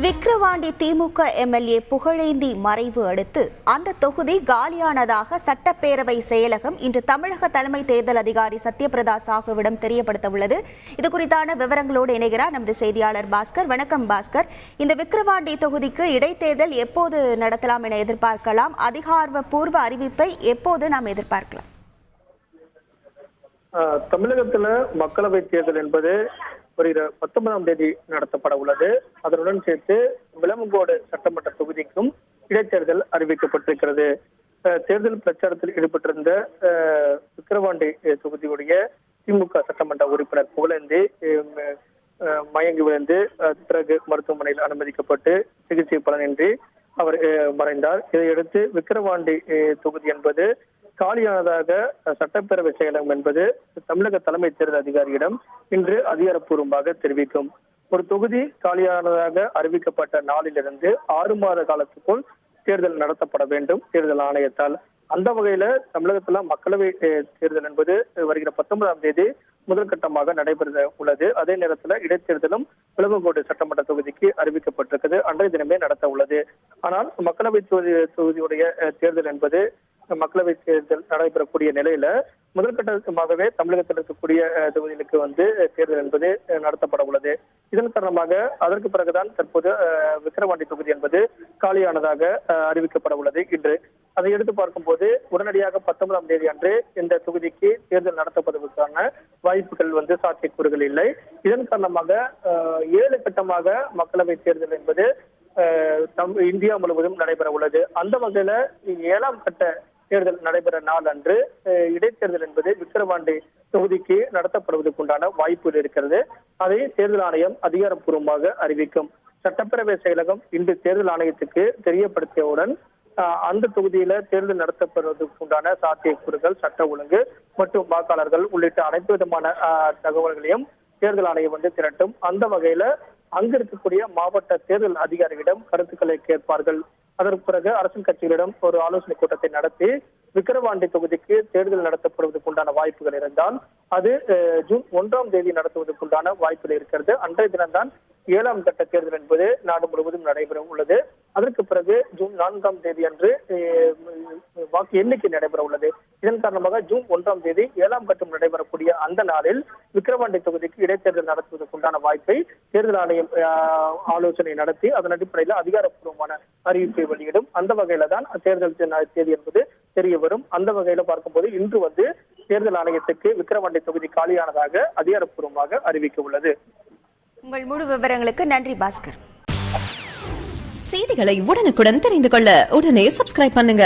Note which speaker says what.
Speaker 1: விக்கிரவாண்டி திமுக MLA Pugazhendhi மறைவு அடுத்து அந்த தொகுதி காலியானதாக சட்டப்பேரவை செயலகம் இன்று தமிழக தலைமை தேர்தல் அதிகாரி சத்யபிரதா சாகுவிடம் தெரியப்படுத்த உள்ளது. இது குறித்தான விவரங்களோடு இணைகிறார் நமது செய்தியாளர் பாஸ்கர். வணக்கம் பாஸ்கர். இந்த விக்கிரவாண்டி தொகுதிக்கு இடைத்தேர்தல் எப்போது நடத்தலாம் என எதிர்பார்க்கலாம்? அதிகாரப்பூர்வ அறிவிப்பை எப்போது நாம் எதிர்பார்க்கலாம்?
Speaker 2: தமிழகத்துல மக்களவை தேர்தல் என்பது வருகிற 19ஆம் தேதி நடத்தப்பட உள்ளது. அதனுடன் சேர்த்து விளவங்கோடு சட்டமன்ற தொகுதிக்கும் இடைத்தேர்தல் அறிவிக்கப்பட்டிருக்கிறது. தேர்தல் பிரச்சாரத்தில் ஈடுபட்டிருந்த விக்கிரவாண்டி தொகுதியுடைய திமுக சட்டமன்ற உறுப்பினர் புகழேந்தி மயங்கி விழுந்து பிறகு மருத்துவமனையில் அனுமதிக்கப்பட்டு சிகிச்சை பலனின்றி அவர் மறைந்தார். இதையடுத்து விக்கிரவாண்டி தொகுதி என்பது காலியானதாக சட்டப்பேரவை செயலகம் என்பது தமிழக தலைமை தேர்தல் அதிகாரியிடம் இன்று அதிகாரப்பூர்வமாக தெரிவிக்கும். ஒரு தொகுதி காலியானதாக அறிவிக்கப்பட்ட நாளிலிருந்து 6 மாத காலத்துக்குள் தேர்தல் நடத்தப்பட வேண்டும் தேர்தல் ஆணையத்தால். அந்த வகையில தமிழகத்துல மக்களவை தேர்தல் என்பது வருகிற 19ஆம் தேதி முதல் கட்டமாக நடைபெற உள்ளது. அதே நேரத்துல இடைத்தேர்தலும் விளவங்கோடு சட்டமன்ற தொகுதிக்கு அறிவிக்கப்பட்டிருக்கிறது. அன்றைய தினமே நடத்த உள்ளது. ஆனால் மக்களவை தொகுதியுடைய தேர்தல் என்பது மக்களவை தேர்தல் நடைபெறக்கூடிய நிலையில முதல் கட்டமாகவே தமிழகத்தில் இருக்கக்கூடிய தொகுதிகளுக்கு தேர்தல் என்பது நடத்தப்பட உள்ளது. இதன் காரணமாக அதற்கு பிறகுதான் தற்போது விக்கிரவாண்டி தொகுதி என்பது காலியானதாக அறிவிக்கப்பட உள்ளது இன்று. அதை எடுத்து பார்க்கும்போது உடனடியாக 19ஆம் தேதி அன்று இந்த தொகுதிக்கு தேர்தல் நடத்தப்படுவதற்கான வாய்ப்புகள் சாத்தியக்கூறுகள் இல்லை. இதன் காரணமாக 7 கட்டமாக மக்களவை தேர்தல் என்பது இந்தியா முழுவதும் நடைபெற உள்ளது. அந்த வகையில 7ஆம் கட்ட தேர்தல் நடைபெற நாள் அன்று இடைத்தேர்தல் என்பது விக்கிரவாண்டி தொகுதிக்கு நடத்தப்படுவதற்குண்டான வாய்ப்புகள் இருக்கிறது. அதை தேர்தல் ஆணையம் அதிகாரப்பூர்வமாக அறிவிக்கும். சட்டப்பேரவை செயலகம் இன்று தேர்தல் ஆணையத்துக்கு தெரியப்படுத்தியவுடன் அந்த தொகுதியில தேர்தல் நடத்தப்படுவதற்குண்டான சாத்தியக்கூறுகள், சட்ட ஒழுங்கு மற்றும் வாக்காளர்கள் உள்ளிட்ட அனைத்து விதமான தகவல்களையும் தேர்தல் ஆணையம் திரட்டும். அந்த வகையில அங்க இருக்கக்கூடிய மாவட்ட தேர்தல் அதிகாரிகளிடம் கருத்துக்களை கேட்பார்கள். அதற்கு பிறகு அரசியல் கட்சிகளிடம் ஒரு ஆலோசனை கூட்டத்தை நடத்தி விக்கிரவாண்டி தொகுதிக்கு தேர்தல் நடத்தப்படுவதற்குண்டான வாய்ப்புகள் இருந்தால் அது ஜூன் 1ஆம் தேதி நடத்துவதற்குண்டான வாய்ப்புகள் இருக்கிறது. அன்றைய தினம்தான் 7ஆம் கட்ட தேர்தல் என்பது நாடு முழுவதும் நடைபெற உள்ளது. அதற்கு பிறகு ஜூன் 4ஆம் தேதி அன்று வாக்கு எண்ணிக்கை நடைபெற உள்ளது. இதன் காரணமாக ஜூன் 1ஆம் தேதி 7ஆம் கட்டம் நடைபெறக்கூடிய அந்த நாளில் விக்கிரவாண்டி தொகுதிக்கு இடைத்தேர்தல் நடத்துவதற்குண்டான வாய்ப்பை தேர்தல் ஆணையம் ஆலோசனை நடத்தி அதன் அடிப்படையில் அதிகாரப்பூர்வமான அறிவிப்பை வெளியிடும். அந்த வகையில தான் தேர்தல் தேதி என்பது தெரிய வரும். அந்த வகையில பார்க்கும்போது இன்று தேர்தல் ஆணையத்துக்கு விக்கிரவாண்டி தொகுதி காலியானதாக அதிகாரப்பூர்வமாக அறிவிக்க உள்ளது.
Speaker 1: உங்கள் முழு விவரங்களுக்கு நன்றி பாஸ்கர்.
Speaker 3: செய்திகளை உடனுக்குடன் தெரிந்து கொள்ள உடனே சப்ஸ்கிரைப் பண்ணுங்க.